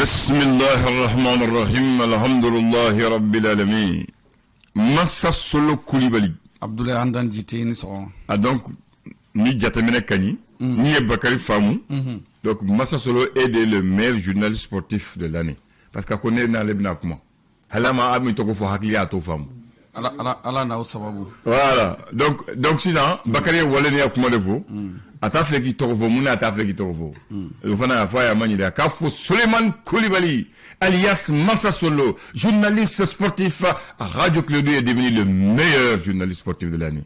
بسم الله الرحمن الرحيم الحمد لله رب العالمين. Massa Solo Koulibaly. Abdoulaye Andan Jité so. Ah donc ni Djatamena Kani, ni Bakary Famou. Donc Massa Solo est le meilleur journaliste sportif de l'année. Parce qu'à connaître dans les Bnakuma. Halama Ami Toko fo hakli ato Famou. Allah na sababu. Voilà. Donc 6 ans, Bakary Waleni Akuma Devo. Atafle ki Toko Mouna atafle ki Toko. Le fana fa ya mani da Kafo Souleymane Koulibaly alias Massa Solo, journaliste sportif à Radio Clédou est devenu le meilleur journaliste sportif de l'année.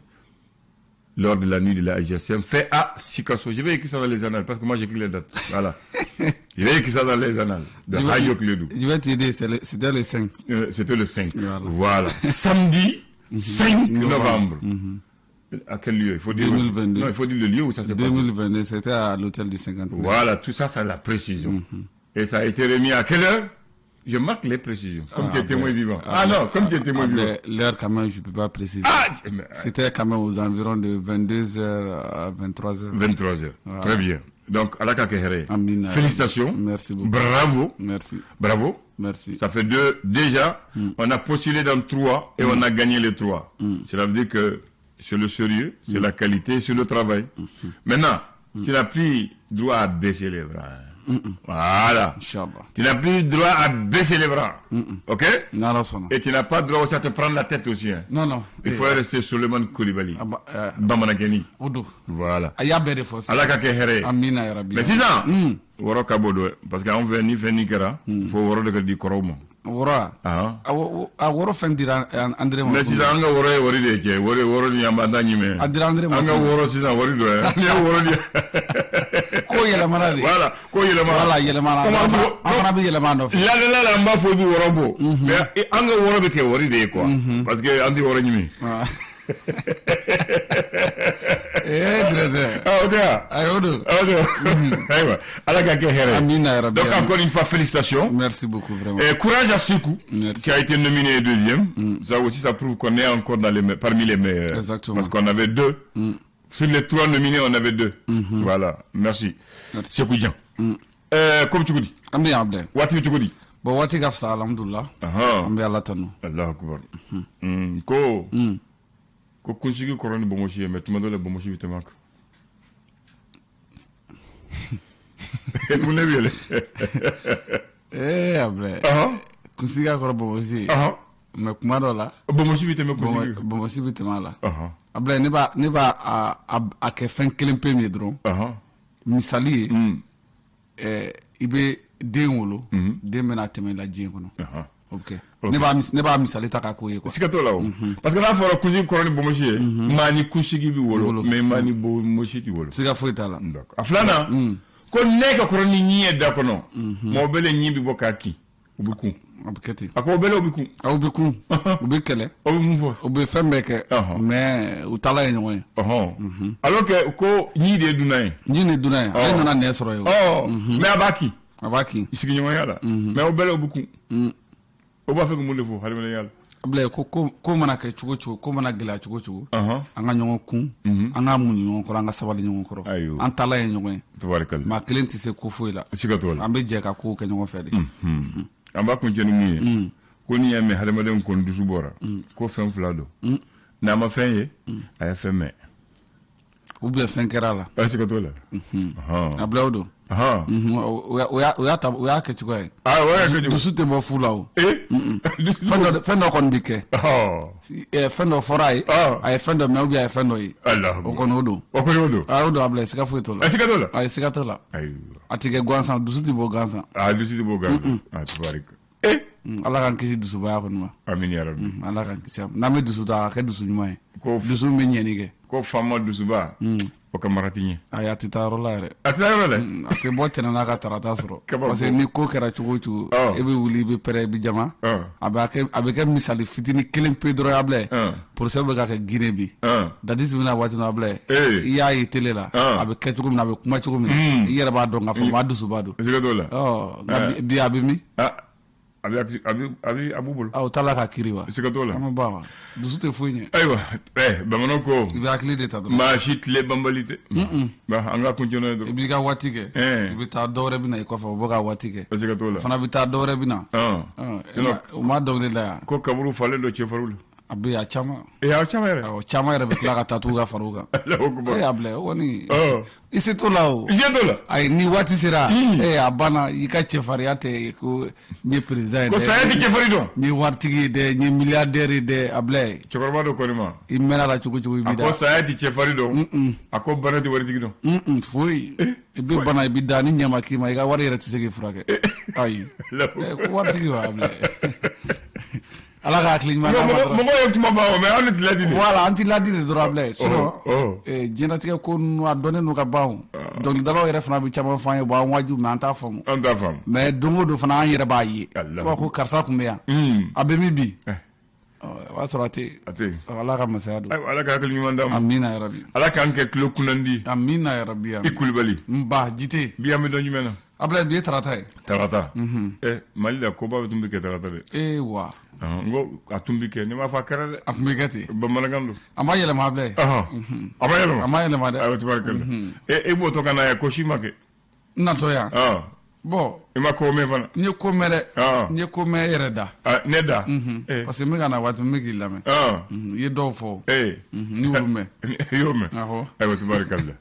Lors de la nuit de la AGSM, fait à Sikasso. Je vais écrire ça dans les annales parce que moi j'écris les dates. Voilà. Je vais écrire ça dans les annales de Radio Clédou. Je vais t'aider, c'était le 5. C'était le 5. Voilà. Samedi 5 novembre. À quel lieu? Il faut dire 2022. Non, il faut dire le lieu où ça s'est passé. 2022, c'était à l'hôtel du 50. Voilà, tout ça, c'est la précision. Et ça a été remis à quelle heure? Je marque les précisions. Comme tu es témoin vivant. Non, comme tu es témoin vivant. L'heure, quand même, je ne peux pas préciser. C'était quand même aux environs de 22h à 23h. 23h. Voilà. Très bien. Donc, à la Kakehere. Félicitations. Merci beaucoup. Bravo. Merci. Bravo. Merci. Ça fait 2. Déjà, on a postulé dans 3 et on a gagné les 3. Cela veut dire que c'est le sérieux, c'est la qualité, c'est le travail. Maintenant, tu n'as plus droit à baisser les bras. Voilà. Tu n'as plus droit à baisser les bras. Ok? Et tu n'as pas droit aussi à te prendre la tête aussi. Hein. Non. Il faut rester Souleymane Koulibaly. Bamanakeni. Voilà. Mais 6 ans. Woro Kabodo. Parce qu'on veut ni faire ni kera. Il faut woro de di koromo. Wora. Woro fendira André Mo. Mais si on a woro de ke, woro ni ambanda nyime. André Mo. Anga woro si woro do. Ni woro di. Ko yele maradi. Voilà, ko yele maradi. Voilà, yele maradi. Amana bi yele mando. La mba fo bi woro bo. Mais anga woro be ke wori de quoi. Parce que andi woro nyime. Donc encore une fois félicitations. Merci beaucoup vraiment. Et courage à Sikou qui a été nominé 2e. Ça aussi ça prouve qu'on est encore parmi les meilleurs. Exactement. Parce qu'on avait 2. Sur les 3 nominés on avait 2. Voilà. Merci. Sikou Dian. Comme tu dis. Ambi abde. Wati tu dis. Bon wati gafsa alhamdulillah. Ambi Allah tanu. Allah akbar. Ko kunsigi koroni bomoshi mais tuma dole bomoshi bitemak. Vous l'avez ablé. Kunsigi koroni bomoshi. Mais kuma dola. Bomoshi bitemak kunsigi. Bomoshi bitemala. Ablé ne ba a ke fen kelen pe mi dron. Misali ibe den wolo. Den mena teme la jien kono. Ok. Ne ba misali ta ka ko ye quoi. Sikato la o. Parce que là faut kunsigi koroni bomoshi mani kunsigi bi wolo mais mani bomoshi ti wolo. Sika fo itala. D'accord. Aflana. Ko neka koroni nyi da kono. Mo bele nyi bi bokaki. Ubiku. Abuketi. Ako bele ubiku. Ubiku. Ubikele. Ubimufo. Ube fembeke. Mais utala yenwe. Alors que ko nyi de dunay. Nyi ne dunay. Ay nana ne soro yo. Mais abaki. Abaki. Isigi nyoma yala. Mais obele ubiku. Oba fe ko mun defo halima yalla. Ablé ko mana ke chugo ko mana gila chugo anga nyongo kun anga mun nyongo ko anga sabali nyongo ko an tala en nyongo tabarakal ma clienti se ko foila sigatol ambe je ka ko ke nyongo fede amba kun jenu mi ko ni yame halima den ko dusu bora ko fen flado na ma fen ye ay fen me ou bien fen kerala sigatol ablé odo oya ke chugo ay dusu te bo fulao fendo kon bike fendo foray ay fendo me obi ay fendo yi Allah o kon odo odo able sika fueto la ay sika to la atike gwansan dusu ti bo gansan dusu ti bo gansan tabarik Allah kan kisi dusu ba ko numa amin ya rabbi Allah kan kisi na me dusu ta ke dusu nyuma ko dusu me nyeni ke ko fama dusu ba o kamaratiñe aya titaro la re ataro le ate bottena na ka tarata soro parce que ni ko kera chugo e be wuli be pere bi jama abake misali fitini kelen pedro able pour ça be ka ke gine bi dadis mina wati na able iya yi tele la abake chugo na be kuma chugo mi yere ba do nga fo ma dusu ba do siga do la bi abimi abi abubul o tala ka kiri wa sikatola ama ba dusu te foyi aywa bamano ko ibi akili de ta do ma shit le bambalite ba anga kunjono do ibi ka wati ke ibi ta dore bina iko fa bo ka wati ke sikatola fana bi ta dore bina o ma dogle la ko kaburu fale do chefarul abi a chama yere o chama yere be kila ka tatu ga faruga abla woni isi to la o ay ni wati sira abana yika chefariate ko ni president ko sayati chefari do ni wartigi de ni milliardaire de abla chokorba do konima imena la chuku bida ko sayati chefari do ako banati wartigi do foi ibi bana ibi dani nyama kima iga wari yere tisege furake ay ko wartigi wa abla ala ka hakili ɲuman na mɔgɔ ye kuma ba o mais an ti ladi de voilà an ti ladi de dɔrɔn bilen sinon diɲɛlatigɛ ko ninnu a dɔnnen n'u ka ban dɔnkilidalaw yɛrɛ fana bɛ caman fɔ an ye bon an wajibi mais an t'a faamu mais don o don fana an yɛrɛ b'a ye ko karisa tun bɛ yan a bɛ min bi o b'a sɔrɔ a tɛ ala ka masaya don ala ka hakili ɲuman d'a ma amina yarabi ala k'an kɛ tulo kunnandi amina yarabi i kulubali n ba jite bi an bɛ dɔn jumɛn na ablaye bi ye tarata ye tarata mali la koba tun bɛ kɛ tarata de wa n ko a tun bɛ kɛ ne m'a fɔ a kɛra dɛ a tun bɛ kɛ ten bamanankan don a ma yɛlɛma ablaye a ma yɛlɛma dɛ ayiwa tubarikala e b'o to ka na yan ko si ma kɛ n natɔ yan bon i ma ko mɛn fana n ye ko mɛn dɛ n ye ko mɛn yɛrɛ da ne da parce que n bɛ ka na waati n bɛ k'i lamɛn i ye dɔw fɔ n y'olu mɛn i y'o mɛn ayiwa tubarikala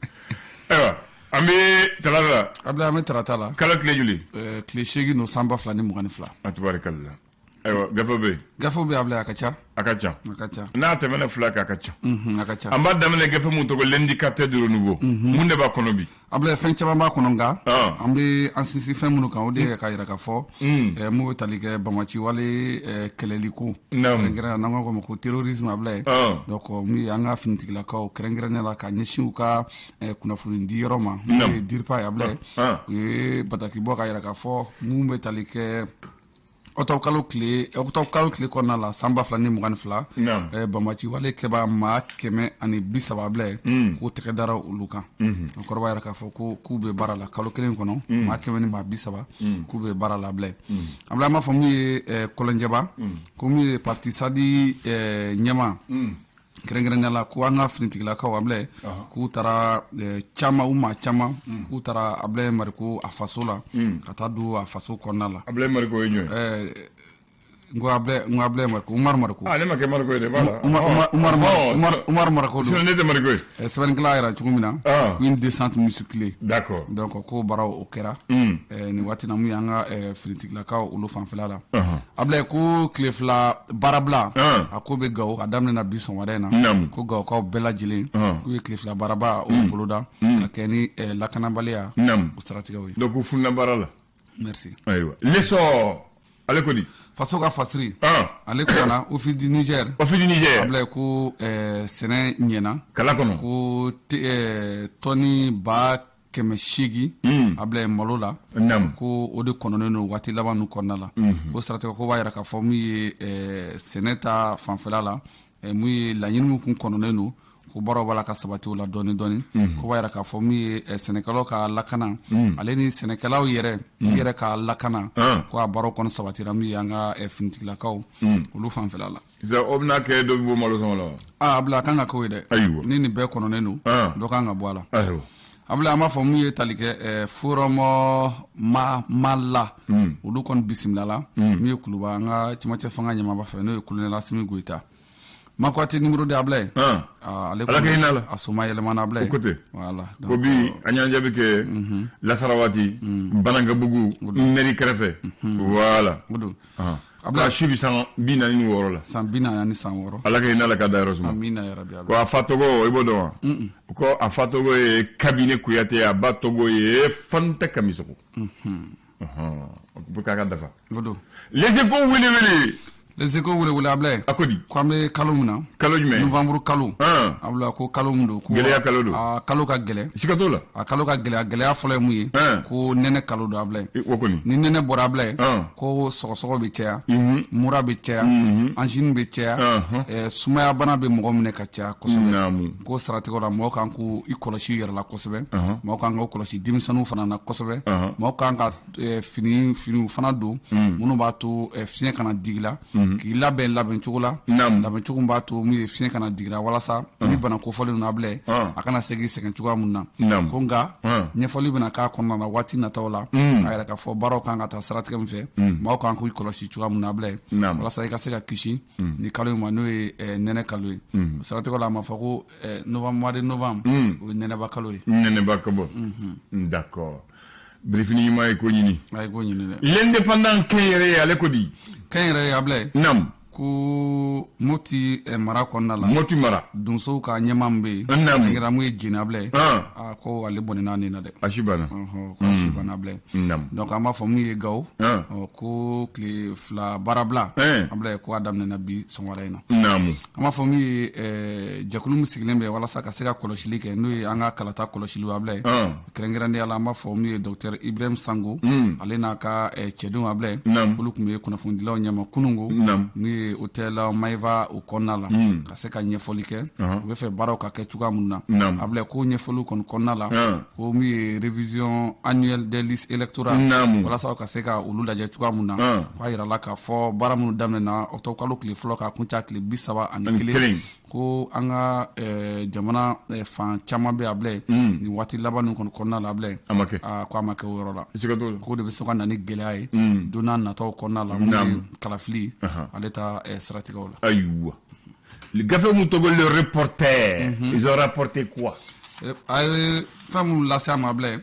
ayiwa an bɛ tarata la ablaye an bɛ tarata la kalo tile joli tile 8 n'o san 2022 a tubarikala ayiwa gafe bɛ yen gafew bɛ ablaye a ka ca n'a tɛmɛna fila kan a ka ca a ka ca an b'a daminɛ gafe mun tɔgɔ l'indicateur de renouveau mun de b'a kɔnɔ bi ablaye fɛn caman b'a kɔnɔ nka an bɛ an sinsin fɛn minnu kan o de ye ka yira k'a fɔ mun bɛ tali kɛ bamaci wale kɛlɛliko kɛrɛnkɛrɛnnenya n'an b'a fɔ o ma ko terrorisme ablaye donc mun ye an ka finitigilakaw kɛrɛnkɛrɛnnenya la ka ɲɛsin u ka kunnafoni di yɔrɔ ma mun ye DIRPA ye ablaye u ye bataki bɔ ka yira k'a fɔ mun bɛ tali kɛ octobre kalo tile kɔnɔna la san 2022 bamaci wale kɛba maa 130 ablaye k'u tɛgɛ dara olu kan o kɔrɔ b'a yira k'a fɔ ko k'u bɛ baara la kalo kelen kɔnɔ maa 130 k'u bɛ baara la ablaye ablaye an b'a fɔ mun ye kɔlɔnjɛba ko mun ye parti sadi ɲɛma kɛrɛnkɛrɛnnenya la ko an ka finitigilakaw ablaye k'u taara caman k'u taara ablaye mariko a faso la ka taa don a faso kɔnɔna la ablaye mariko ye jɔn n ko ablaye mariko umar mariko ne ma kɛ mariko ye dɛ voilà umar mariko don sinon ne tɛ mariko ye sɛbɛnnikɛla yɛrɛ cogo min na une descente musclée d'accord donc ko baara o kɛra nin waati na mun y'an ka finitigilakaw olu fanfɛla la ablaye ko tile fila baarabila a ko bɛ Gawo a daminɛna bi sɔgɔmada in na ko Gawokaw bɛɛ lajɛlen k'u ye tile fila baaraba o boloda ka kɛ ni lakanabaliya o siratigɛw ye donc u funna baara la merci ayiwa leçon ale ko di faso ka fasiri ale ko na office du Niger ablaye ko sɛnɛ ɲɛna kala kɔnɔ ko tɔni 800 ablaye malo la ko o de kɔnɔnen don waati laban ninnu kɔnɔna la ko siratigɛ ko b'a yira k'a fɔ mun ye sɛnɛ ta fanfɛla la mun ye laɲini min kun kɔnɔnen don ko baaraw b'a la ka sabati o la dɔɔni ko b'a yira k'a fɔ min ye sɛnɛkɛlaw ka lakana ale ni sɛnɛkɛlaw yɛrɛ ka lakana ko a baaraw kɔni sabatira min ye an ka finitigilakaw olu fanfɛla la o bɛna kɛ dɔ bɛ bɔ malo sɔngɔ la ablaye a kan ka k'o ye dɛ ni nin bɛɛ kɔnɔnen don dɔ kan ka bɔ a la ablaye an b'a fɔ mun ye tali kɛ forum mala olu kɔni bisimilala min ye kuluba an ka cɛmancɛ fanga ɲɛmaaba fɛ n'o ye colonel Asimi Goita Makwati numéro de ablaye ale ko a soma yɛlɛmana ablaye voilà ko bi an y'an jaabi kɛ Lasarawati Banangabugu Nɛri kɛrɛfɛ voilà ablaye su bi san 46 la san 46 ala ka hinɛ la ka da yɔrɔ suma amina yarabi ko a fa tɔgɔ i b'o dɔn wa ko a fa tɔgɔ ye Kabini Kuyate a ba tɔgɔ ye Fanta Kamisogo pour k'a ka dafa les échos wili les échos wele ablay akodi kwambe kalo muna kalo jume novembre kalo abla ko kalo mundo ko gele ya kalo do kalo ka gele sikato la kalo ka gele ya fole muye ko nene kalo do ablay wokoni ni nene bora ablay ko sogo be tia mura be tia angine be tia sumaya bana be mogo mine ka tia kosebe ko stratego la mo kan ko ikoloshi yera la kosebe mo kan ko koloshi dimisanu fana na kosebe mo kan ka fini fana do munu ba to fiɲɛ kana digila k'i labɛn cogo la labɛn cogo b'a to mun ye fiɲɛ kana digira walasa ni bana kofɔli na abilɛ a kana segin sɛgɛn cogoya mun na ko nka ɲɛfɔli bɛna k'a kɔnɔna na waati nataw la a yɛrɛ ka fɔ baaraw kan ka taa siratigɛ min fɛ maaw kan k'u kɔlɔsi cogoya mun na abilɛ walasa i ka se ka kisi ni kalo in ma n'o ye nɛnɛ kalo ye siratigɛ la a ma fɔ ko mois de novembre o ye nɛnɛba kalo ye nɛnɛba kalo d'accord brifini ma ko ɲini l'indépendant kɛ yɛrɛ ye ale ko di kɛ yɛrɛ ye abilɛ nam ko Moti mara kɔnɔna la Moti mara donsow ka ɲɛmaa min bɛ yen ngira mun ye jeni abilɛ ko ale bɔnɛna nin na dɛ ashibana ko ashibana abilɛ donc an b'a fɔ mun ye Gawo ko tile 2 baarabila abilɛ ko a daminɛna bi sɔgɔmada in na an b'a fɔ mun ye jɛkulu min sigilen bɛ walasa ka se ka kɔlɔsili kɛ n'o ye an ka kalata kɔlɔsiliw abilɛ kɛrɛnkɛrɛnnenya la an b'a fɔ mun ye docteur Ibrahim Sango ale n'a ka cɛdenw abilɛ olu tun bɛ kunnafonidilaw ɲɛma kunungo n'o ye hôtel Maïva o kɔnɔna la ka se ka ɲɛfɔli kɛ u bɛ fɛ baaraw ka kɛ cogoya mun na abilɛ ko ɲɛfɔliw kɔni kɔnɔna la ko mun ye révision annuelle des listes électorales walasa ka se ka olu lajɛ cogoya mun na k'a yirala k'a fɔ baara minnu daminɛna octobre tile fɔlɔ ka kuncɛ tile 31 ko an ka jamana fan caman bɛ abilɛ ni waati laban ninnu kɔni kɔnɔna la abilɛ ko a ma kɛ o yɔrɔ la ko de bɛ se ka na ni gɛlɛya ye don n'a nataw kɔnɔna la mun ye kalafili ale ta siratigɛw la ayiwa gafe mun tɔgɔ le reporter ils ont rapporté quoi a ye fɛn minnu lase a ma abilɛ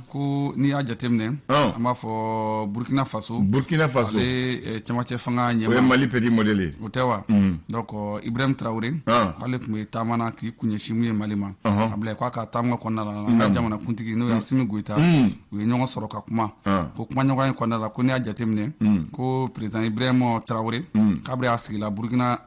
ko n'i y'a jateminɛ an b'a fɔ Burkina Faso ale cɛmancɛ fanga ɲɛmaa o ye Mali petit modèle o tɛ wa donc Ibrahim Traoré k'ale tun bɛ taamana k'i kunɲɛsin mun ye Mali ma abilɛ k'a ka taama kɔnɔna la an ka jamana kuntigi n'o ye Assimi Goïta u ye ɲɔgɔn sɔrɔ ka kuma ko kumaɲɔgɔnya in kɔnɔna la ko n'i y'a jateminɛ ko président Ibrahim Traoré k'a bɛ a sigila Burkina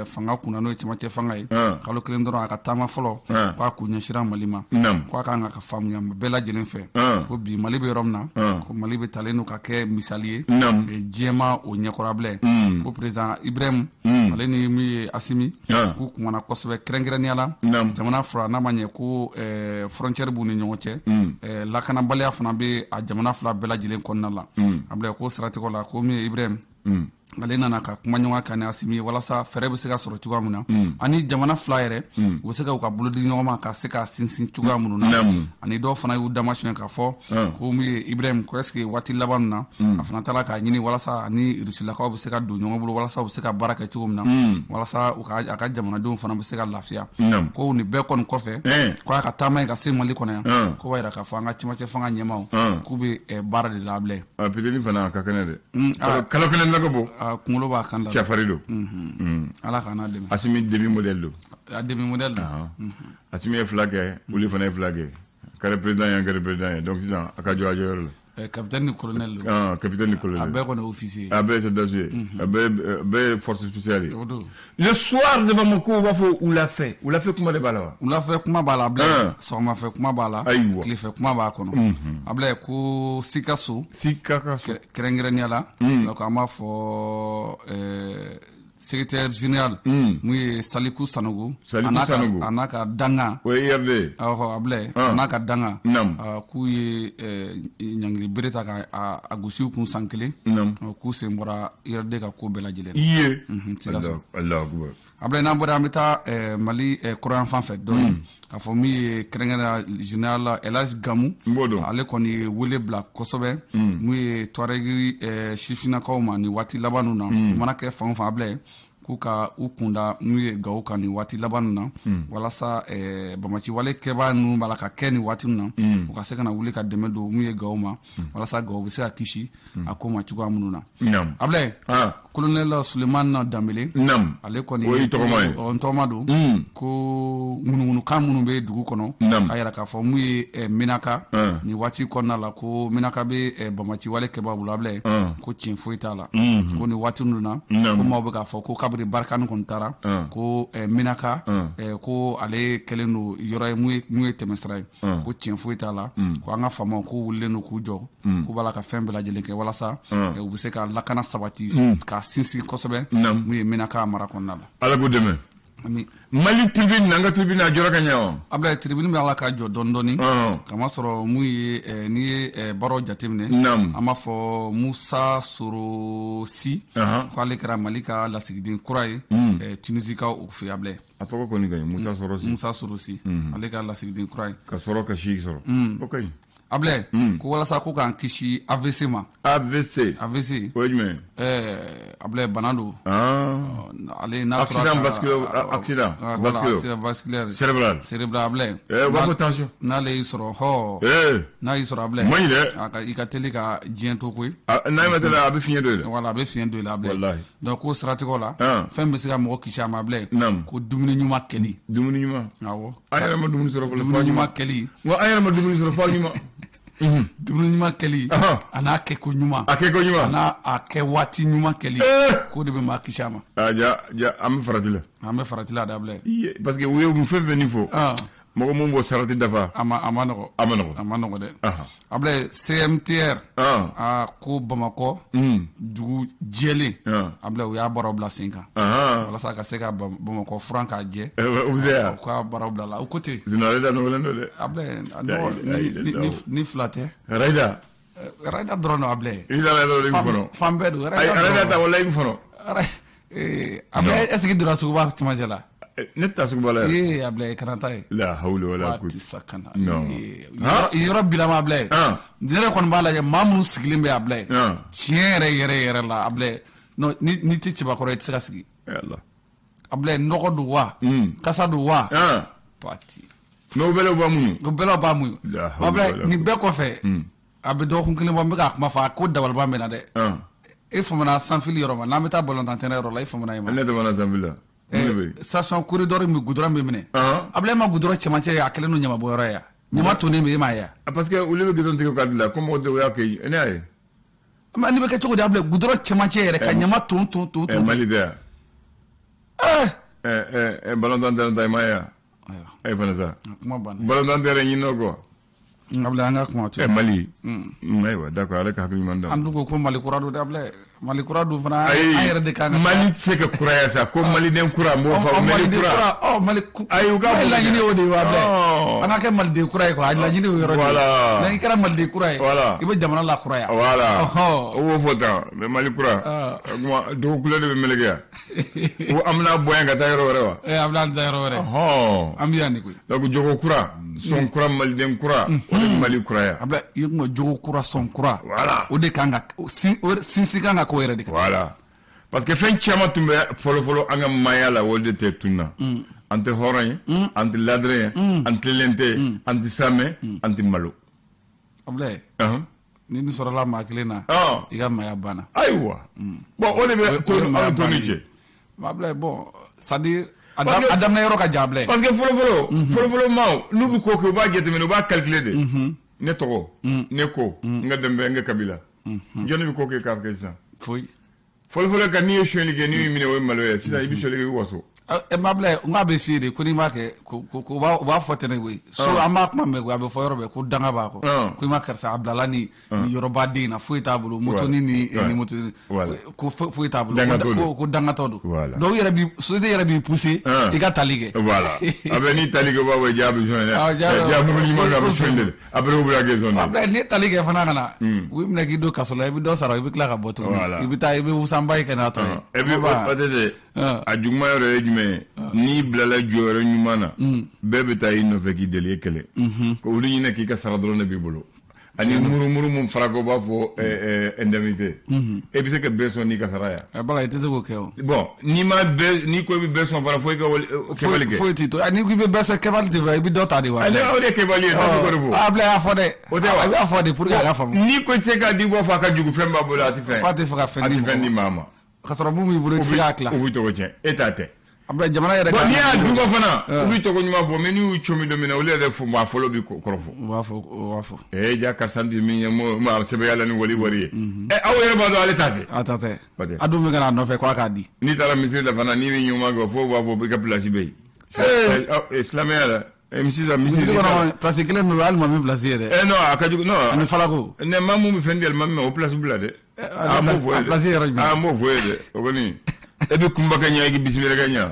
fanga kunna n'o ye cɛmancɛ fanga ye kalo kelen dɔrɔn a ka taama fɔlɔ k'a kunɲɛsira Mali ma k'a kan ka faamuya bɛɛ lajɛlen fɛ ko bi Mali bɛ yɔrɔ min na ko Mali bɛ talen don ka kɛ misali ye diɲɛma o ɲɛkɔrɔ abilɛ ko président Ibrahim ale ni min ye Assimi k'u kumana kosɛbɛ kɛrɛnkɛrɛnnenya la jamana fila n'a ma ɲɛ ko frontière b'u ni ɲɔgɔn cɛ lakanabaliya fana bɛ a jamana fila bɛɛ lajɛlen kɔnɔna la abilɛ ko siratigɛ la ko min ye Ibrahim ale nana ka kuma ɲɔgɔn kan ni Assimi ye walasa fɛɛrɛ bɛ se ka sɔrɔ cogoya min na ani jamana fila yɛrɛ u bɛ se ka u ka bolo di ɲɔgɔn ma ka se ka sinsin cogoya minnu na ani dɔw fana y'u damasiyɛn k'a fɔ ko min ye Ibrahim ko est-ce que waati laban na a fana taara k'a ɲini walasa ani Rusilakaw bɛ se ka don ɲɔgɔn bolo walasa u bɛ se ka baara kɛ cogo min na walasa a ka jamanadenw fana bɛ se ka lafiya ko nin bɛɛ kɔni kɔfɛ ko a ka taama ye ka se Mali kɔnɔ yan ko b'a jira k'a fɔ an ka cɛmancɛ fanga ɲɛmaaw k'u bɛ baara de la abilɛ peut-être fana a ka kɛnɛ dɛ kalo kelen na ka bɔ kunkolo b'a kan la cɛfarin don ala k'an n'a dɛmɛ Assimi demi modèle don a demi modèle don Assimi ye fila kɛ olu fana ye fila kɛ kɛra président ye an kɛra président ye donc sisan a ka jɔ a jɔyɔrɔ la capitaine ni colonel don capitaine ni colonel a bɛɛ kɔni officier a bɛɛ c'est danger a bɛɛ force spéciale le soir de Bamako u b'a fɔ wulafɛ kuma de b'a la wa wulafɛ kuma b'a la a bilɛ sɔgɔmafɛ kuma b'a la tilefɛ kuma b'a kɔnɔ a bilɛ ko Sikaso kɛrɛnkɛrɛnnenya la donc an b'a fɔ secrétaire général mun ye Saliku Sanogo a n'a ka danga o ye IRD a bilɛ a n'a ka danga k'u ye ɲangili bere ta ka gosi u kun san kelen k'u sen bɔra IRD ka ko bɛɛ lajɛlen iye a bilɛ n'an bɔra an bɛ taa Mali kɔrɔyan fan fɛ dɔɔnin k'a fɔ min ye kɛrɛnkɛrɛnnenya général El Hadji Gamu ale kɔni ye wele bila kosɛbɛ mun ye Tuareg sifinnakaw ma ni waati laban ninnu na o mana kɛ fan o fan a bilɛ k'u ka u kunda n'u ye Gawo kan nin waati laban na walasa bamaci wale kɛbaa ninnu b'a la ka kɛ nin waati na u ka se ka na wuli ka dɛmɛ don n'u ye Gawo ma walasa Gawo bɛ se ka kisi a ko ma cogoya minnu na. Ablaye colonel Sulemani Danbele ale kɔni n tɔgɔma don ko ŋunuŋunukan minnu bɛ dugu kɔnɔ k'a yɛrɛ k'a fɔ mun ye Menaka nin waati kɔnɔna la ko Menaka bɛ bamaci wale kɛbaa bolo Ablaye ko tiɲɛ foyi t'a la ko nin waati ninnu na ko maaw bɛ k'a fɔ ko kabiri Barikani kɔni taara ko Menaka ko ale kɛlen don yɔrɔ ye mun ye tɛmɛsira ye ko tiɲɛ foyi t'a la ko an ka faamaw ko wulilen don k'u jɔ k'u b'a la ka fɛn bɛɛ lajɛlen kɛ walasa u bɛ se ka lakana sabati k'a sinsin kosɛbɛ mun ye Menaka mara kɔnɔna la. Ala k'u dɛmɛ. Mali tribune n'an ka tribune a jɔra ka ɲɛ wa? Ablaye tribune bɛ ala ka jɔ dɔɔni kamasɔrɔ mun ye n'i ye baaraw jateminɛ an b'a fɔ Musa Sorosi k'ale kɛra Mali ka lasigiden kura ye Tunisie ka o fɛ Ablaye. A tɔgɔ kɔni ka ɲi Musa Sorosi ale ka lasigiden kura ye. Ka sɔrɔ ka si sɔrɔ. Ok. Ablaye ko walasa ko k'an kisi AVC ma. AVC o ye jumɛn? Ablaye bana don. Ale n'a accident vasculaire cérébral Ablaye. Wa ko tension. N'ale y'i sɔrɔ n'a y'i sɔrɔ Ablaye. Man ɲi dɛ. I ka teli ka diɲɛ to koyi. N'a ma teli a bɛ fiɲɛ don i la. Voilà a bɛ fiɲɛ don i la Ablaye. Walahi. Donc ko siratigɛw la fɛn bɛ se ka mɔgɔ kisi a ma Ablaye. Ko dumuni ɲuman kɛli. Dumuni ɲuman. Awɔ. An yɛrɛ ma dumuni sɔrɔ fɔlɔ. Dumuni ɲuman kɛli. Wa an yɛrɛ ma dumuni sɔrɔ fɔlɔ ɲuman. Dumuni ɲuman kɛli a n'a kɛko ɲuman a n'a kɛ waati ɲuman kɛli k'o de bɛ maa kisi a ma. Ja an bɛ farati la. An bɛ farati la Ablaye. Parce que u ye fɛn fɛn nin fɔ mɔgɔ mun b'o sarati dafa a ma nɔgɔ. A ma nɔgɔ dɛ. Ablaye CMTR ko Bamakɔ dugu jɛlen Ablaye u y'a baaraw bila sen kan walasa ka se ka Bamakɔ furan k'a jɛ u bɛ se yan u ka baaraw bila la o ko ten. Zinare da nɔgɔlen don dɛ. Ablaye ni fila tɛ. Rayida dɔrɔn don Ablaye. I nana dɔrɔn i bɛ fɔlɔ. Fan bɛɛ don. Rayida ta wala i bɛ fɔlɔ. Ablaye est-ce que donna suguba cɛmancɛ la. Ne ta suguba la yan. Ablaye kana taa ye. La hawla wala quwwata. Waati sa kana. Yɔrɔ bilama Ablaye. Ne yɛrɛ kɔni b'a lajɛ maa minnu sigilen bɛ Ablaye. Tiɲɛ yɛrɛ la Ablaye. Non ni tɛ cɛbakɔrɔ i tɛ se ka sigi. Ablaye nɔgɔ don wa? Kasa don wa? Pati. Mais o bɛɛ b'a muɲu. O bɛɛ b'a muɲu. Ablaye nin bɛɛ kɔfɛ a bɛ dɔgɔkun kelen bɔ n bɛ k'a kuma fɔ a ko dabaliban bɛ na dɛ. E famana sanfili yɔrɔ ma n'an bɛ taa balontan tɛnɛ yɔrɔ la e famana ye ma. Ne tɛmɛna sanfili la. Station corridor min goudron bɛ minɛ Ablaye ma goudron cɛmancɛ ye a kɛlen don ɲamabɔyɔrɔ ye ɲama tonnen bɛ e m'a ye parce que olu bɛ goudron tigɛ k'a bila ko mɔgɔ dɔw y'a kɛ ne y'a ye. Nin bɛ kɛ cogo di Ablaye goudron cɛmancɛ yɛrɛ ka ɲama ton. Mali tɛ yan. Balontan tɛnɛ ta i m'a ye yan. E fana sa. Balontan tɛnɛ ɲinɔ kɔ. Ablaye an ka kuma to. Mali. Ayiwa d'accord ale ka hakili ɲuman dɔn. An dun ko Mali kura don Ablaye. Mali kura dun fana an yɛrɛ de kan ka. Mali tɛ se ka kuraya sa ko Maliden kura n b'o fɔ Mali kura. Mali ayi u ka laɲini y'o de ye Ablaye. An ka kɛ Maliden kura ye quoi a laɲini y'o yɔrɔ de ye. Voilà. N'i kɛra Maliden kura ye. Voilà. I bɛ jamana la kuraya. Voilà. O b'o fɔ tan mais Mali kura. Kuma dogo couleur de bɛ meleke yan. Ko an bɛna bɔ yan ka taa yɔrɔ wɛrɛ wa. An bɛna taa yɔrɔ wɛrɛ. An bɛ yan de koyi. Donc jogo kura, son kura, Maliden kura, o de Mali kuraya. Ablaye i kuma jogo kura, son kura. Voilà. O de kan ka sinsin kan ka ko yɛrɛ de kan. Voilà. Parce que fɛn caman tun bɛ fɔlɔ an ka maaya la o de tɛ tun na. An tɛ hɔrɔn ye, an tɛ ladiri ye, an tilen tɛ, an tɛ samɛ, an tɛ malo. Ablaye. Ni nin sɔrɔla maa kelen na i ka maaya banna. Ayiwa. Bon o de bɛ to ni cɛ. Ablaye bon c'est à dire a daminɛ yɔrɔ ka jan Ablaye. Parce que fɔlɔ maaw n'u bɛ ko kɛ u b'a jateminɛ u b'a calculer de. Ne tɔgɔ ne ko n ka denbaya n ka kabila jɔnni bɛ ko kɛ k'a kɛ sisan. Foyi. Fɔlɔ ka n'i ye sonyɛli kɛ n'i y'i minɛ o ye malo ye sisan i bɛ sonyɛli kɛ i bɛ waso. Ablaye n k'a bɛ f'i ye de ko n'i m'a kɛ ko u b'a fɔ tɛnɛ koyi so an b'a kuma mɛn koyi a bɛ fɔ yɔrɔ bɛɛ ko danga b'a kɔ ko i ma karisa a bilala ni yɔrɔba den na foyi t'a bolo motoni ni motoni ko foyi t'a bolo ko dangatɔ don donc société yɛrɛ b'i pousser i ka tali kɛ. Voilà a bɛ n'i tali kɛ o b'a fɔ jaa bɛ sɔn dɛ jaa mugu ɲuman don a bɛ sɔn de après o bɛ kɛ sɔn dɛ. Ablaye n'i tali kɛ fana ka na u bɛ minɛ k'i don kaso la i bɛ dɔ sara i bɛ tila ka bɔ tuguni i bɛ taa i bɛ wusanba ye kɛ n'a tɔ ye. E bɛ peut-être a juguman yɔrɔ ye jumɛn ye n'i bilala jɔyɔrɔ ɲuman na bɛɛ bɛ taa i nɔfɛ k'i deli kɛlɛ ko olu ɲinɛ k'i ka sara dɔrɔn de b'i bolo ani muru mun farago ba fo indemnité e bi se que besoin ni kasara ya bala ite se ko ke bon ni ma ni ko bi besoin fara fo ke wali ke fo ti to ani ko bi besoin ke wali te bi dota di wa ani o de ke wali na ko fo abla afode o de wa afode pour ga fam ni ko se ka di bo fa ka jugu femba bo la ti fe ko te fa fe ni mama kasara mu mi buru ci akla o bi to ko chen etate abla jamana yere ka ni a dugo fana ubi to ko nyuma fo meni u chomi domina o le de fo ma folo bi korofo wafo ja karsandi mi ma sebe yalla ni wali wari aw yere ba do ale tate atate adu mi gana no fe ko aka di ni tara misiri da fana ni mi nyuma go fo wafo bi ka place be islamia la misiza misiri ko place kelen no al mami place yere no akaju no ani falako ne mamu mi fendel mamu o place bulade place yere mo voyede o goni ebe kumba ka nyaagi bismillah ka nya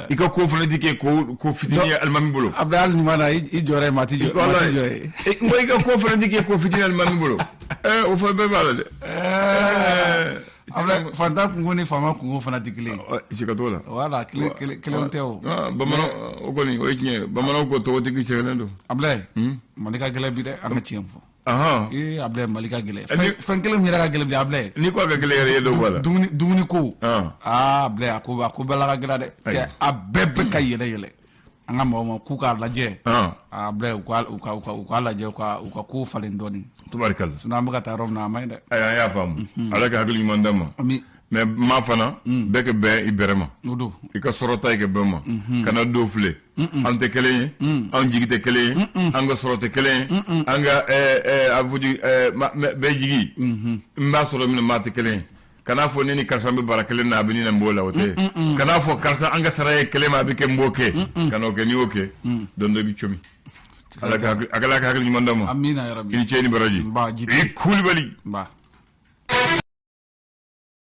ika ko fana dike ko fitini almami bolo abdal ni mana I jore mati joy ngoy ka ko fana dike ko fitini almami bolo o fa be bala de abdal fanta ngoni fama ko fana dikile sika tola wala kile onteo bamano o goni o ikne bamano ko to dike chelendo abdal malika gele bi de am tiemfo aha abdal malika gele fankele mi raga gele bi abdal ni ko ga gele yere do wala dumuni ko abdal ko bala ga gele de te abebe ka yele anga mo ku ka laje abdal ko laje ko ko falen doni tubarkal suna muka tarom na may de ay ya fam ala ka hakli mandama mais ma fana beke be iberema udu ika sorota ke bema kana do fle ante kele an jigite kele anga sorota kele anga avuji be jigi mba soro min mate kele kana fo nini karsa be barakele na abini na mbola wote kana fo karsa anga saraye kele ma be ke mboke kana ke ni oke dondo bi chomi ala ka hakli mandama amina ya rabbi ni cheni baraji ba jiti kulibali ba